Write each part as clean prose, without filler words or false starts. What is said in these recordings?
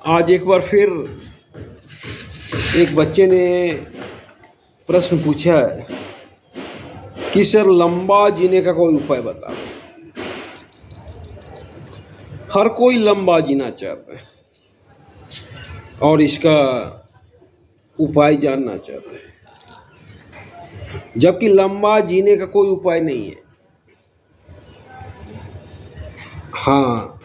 आज एक बार फिर एक बच्चे ने प्रश्न पूछा है कि सर लंबा जीने का कोई उपाय बताओ। हर कोई लंबा जीना चाहता है और इसका उपाय जानना चाहता है, जबकि लंबा जीने का कोई उपाय नहीं है। हाँ,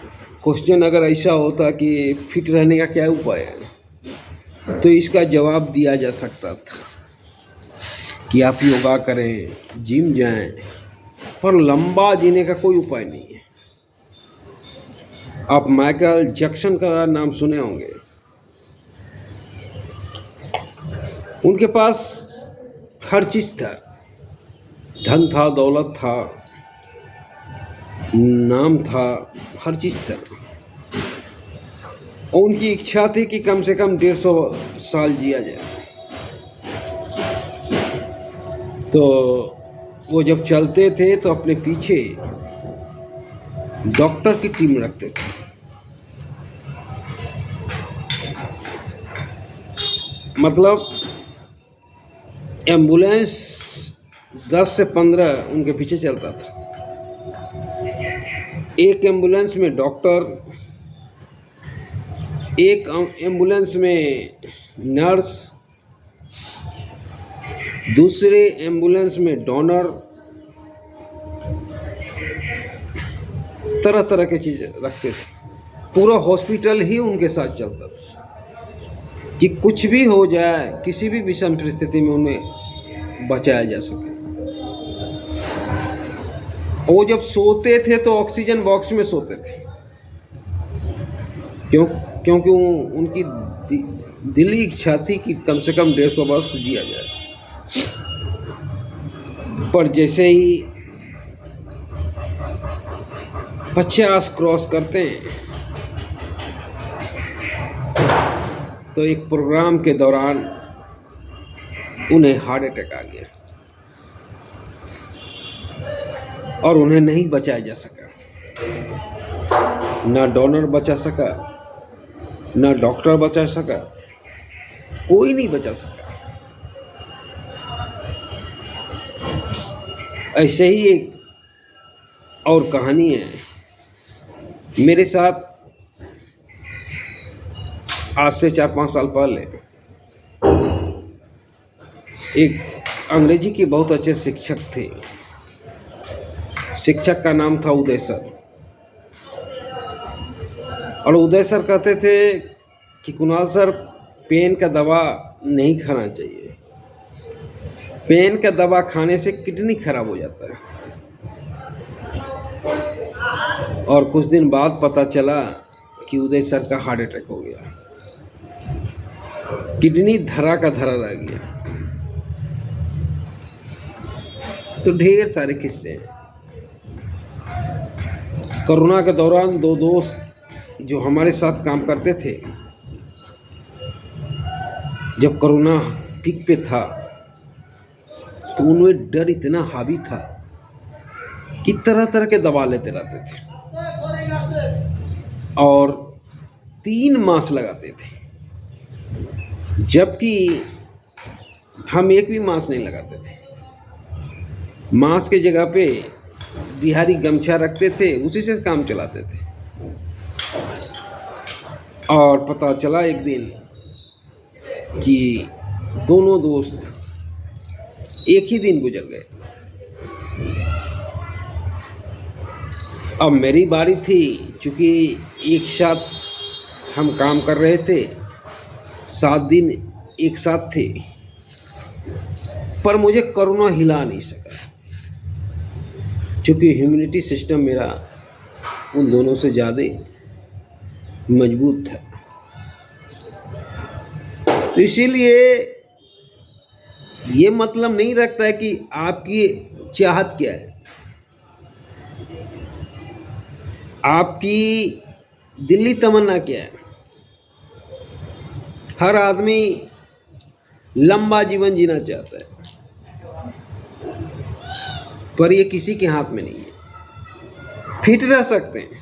क्वेश्चन अगर ऐसा होता कि फिट रहने का क्या उपाय है तो इसका जवाब दिया जा सकता था कि आप योगा करें, जिम जाएं, पर लंबा जीने का कोई उपाय नहीं है। आप माइकल जैक्सन का नाम सुने होंगे। उनके पास हर चीज़ था, धन था, दौलत था, नाम था, हर चीज़ था। और उनकी इच्छा थी कि कम से कम 150 साल जिया जाए। तो वो जब चलते थे तो अपने पीछे डॉक्टर की टीम रखते थे। मतलब एम्बुलेंस 10 से 15 उनके पीछे चलता था। एक एम्बुलेंस में डॉक्टर, एक एम्बुलेंस में नर्स, दूसरे एम्बुलेंस में डोनर, तरह तरह की चीज़ें रखते थे। पूरा हॉस्पिटल ही उनके साथ चलता था कि कुछ भी हो जाए, किसी भी विषम परिस्थिति में उन्हें बचाया जा सके। वो जब सोते थे तो ऑक्सीजन बॉक्स में सोते थे। क्योंकि उनकी दिली इच्छा थी कि कम से कम 150 वर्ष जिया जाए। पर जैसे ही 50 क्रॉस करते हैं तो एक प्रोग्राम के दौरान उन्हें हार्ट अटैक आ गया और उन्हें नहीं बचाया जा सका। ना डोनर बचा सका, ना डॉक्टर बचा सका, कोई नहीं बचा सका। ऐसे ही एक और कहानी है मेरे साथ। आज से 4-5 साल पहले एक अंग्रेजी के बहुत अच्छे शिक्षक थे। शिक्षक का नाम था उदय सर। और उदय सर कहते थे कि कुणाल सर, पेन का दवा नहीं खाना चाहिए। पेन का दवा खाने से किडनी खराब हो जाता है। और कुछ दिन बाद पता चला कि उदय सर का हार्ट अटैक हो गया। किडनी धरा का धरा रह गया। तो ढेर सारे किस्से हैं। कोरोना के दौरान 2 दोस्त जो हमारे साथ काम करते थे, जब कोरोना पीक पे था तो उनमें डर इतना हावी था कि तरह तरह के दवा लेते रहते थे और 3 मास्क लगाते थे, जबकि हम एक भी मास्क नहीं लगाते थे। मास्क की जगह पे बिहारी गमछा रखते थे, उसी से काम चलाते थे। और पता चला एक दिन कि दोनों दोस्त एक ही दिन गुजर गए। अब मेरी बारी थी, चूँकि एक साथ हम काम कर रहे थे, 7 दिन एक साथ थे, पर मुझे कोरोना हिला नहीं सका, चूँकि इम्यूनिटी सिस्टम मेरा उन दोनों से ज़्यादा मजबूत था। तो इसीलिए ये मतलब नहीं रखता है कि आपकी चाहत क्या है, आपकी दिली तमन्ना क्या है। हर आदमी लंबा जीवन जीना चाहता है, पर ये किसी के हाथ में नहीं है। फिट रह सकते हैं,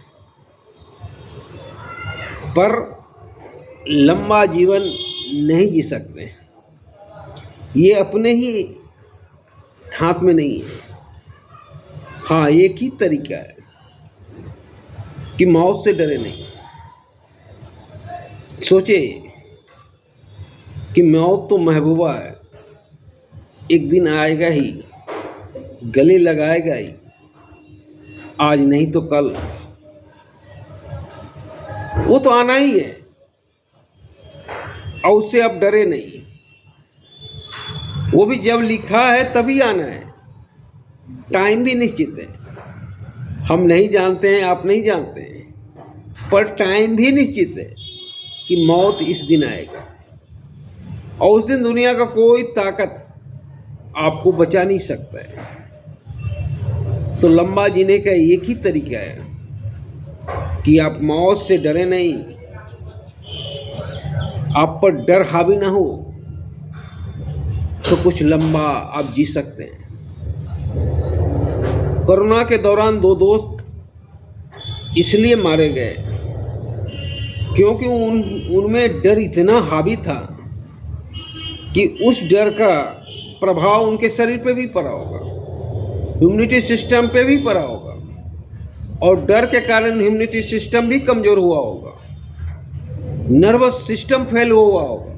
पर लंबा जीवन नहीं जी सकते, ये अपने ही हाथ में नहीं है। हाँ, एक ही तरीका है कि मौत से डरे नहीं। सोचे कि मौत तो महबूबा है, एक दिन आएगा ही, गले लगाएगा ही, आज नहीं तो कल, वो तो आना ही है और उससे अब डरे नहीं। वो भी जब लिखा है तभी आना है, टाइम भी निश्चित है। हम नहीं जानते हैं, आप नहीं जानते हैं, पर टाइम भी निश्चित है कि मौत इस दिन आएगा और उस दिन दुनिया का कोई ताकत आपको बचा नहीं सकता है। तो लंबा जीने का एक ही तरीका है कि आप मौत से डरे नहीं, आप पर डर हावी ना हो, तो कुछ लंबा आप जी सकते हैं। कोरोना के दौरान 2 दोस्त इसलिए मारे गए क्योंकि उनमें डर इतना हावी था कि उस डर का प्रभाव उनके शरीर पे भी पड़ा होगा, इम्यूनिटी सिस्टम पे भी पड़ा होगा और डर के कारण इम्यूनिटी सिस्टम भी कमजोर हुआ होगा, नर्वस सिस्टम फेल हुआ होगा।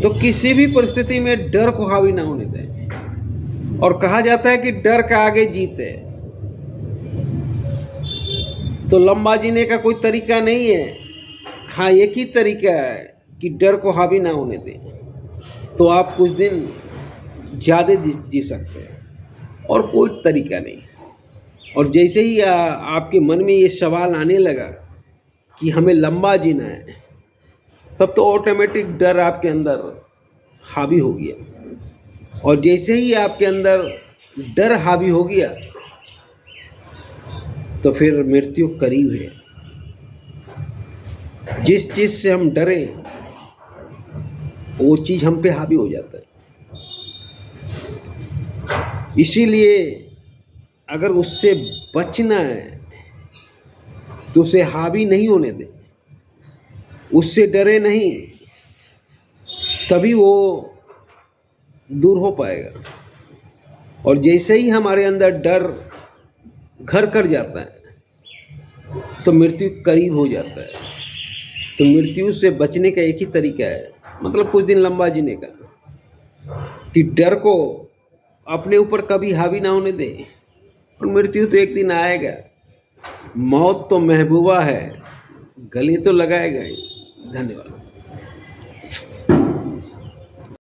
तो किसी भी परिस्थिति में डर को हावी ना होने दें। और कहा जाता है कि डर का आगे जीत है। तो लंबा जीने का कोई तरीका नहीं है, हाँ एक ही तरीका है कि डर को हावी ना होने दें, तो आप कुछ दिन ज़्यादा जी सकते हैं और कोई तरीका नहीं। और जैसे ही आपके मन में ये सवाल आने लगा कि हमें लंबा जीना है, तब तो ऑटोमेटिक डर आपके अंदर हावी हो गया। और जैसे ही आपके अंदर डर हावी हो गया, तो फिर मृत्यु करीब है। जिस चीज से हम डरे वो चीज हम पे हावी हो जाता है। इसीलिए अगर उससे बचना है तो उसे हावी नहीं होने दें, उससे डरे नहीं, तभी वो दूर हो पाएगा। और जैसे ही हमारे अंदर डर घर कर जाता है तो मृत्यु करीब हो जाता है। तो मृत्यु से बचने का एक ही तरीका है, मतलब कुछ दिन लंबा जीने का, कि डर को अपने ऊपर कभी हावी ना होने दे। और मृत्यु तो एक दिन आएगा, मौत तो महबूबा है, गले तो लगाएगा ही। धन्यवाद।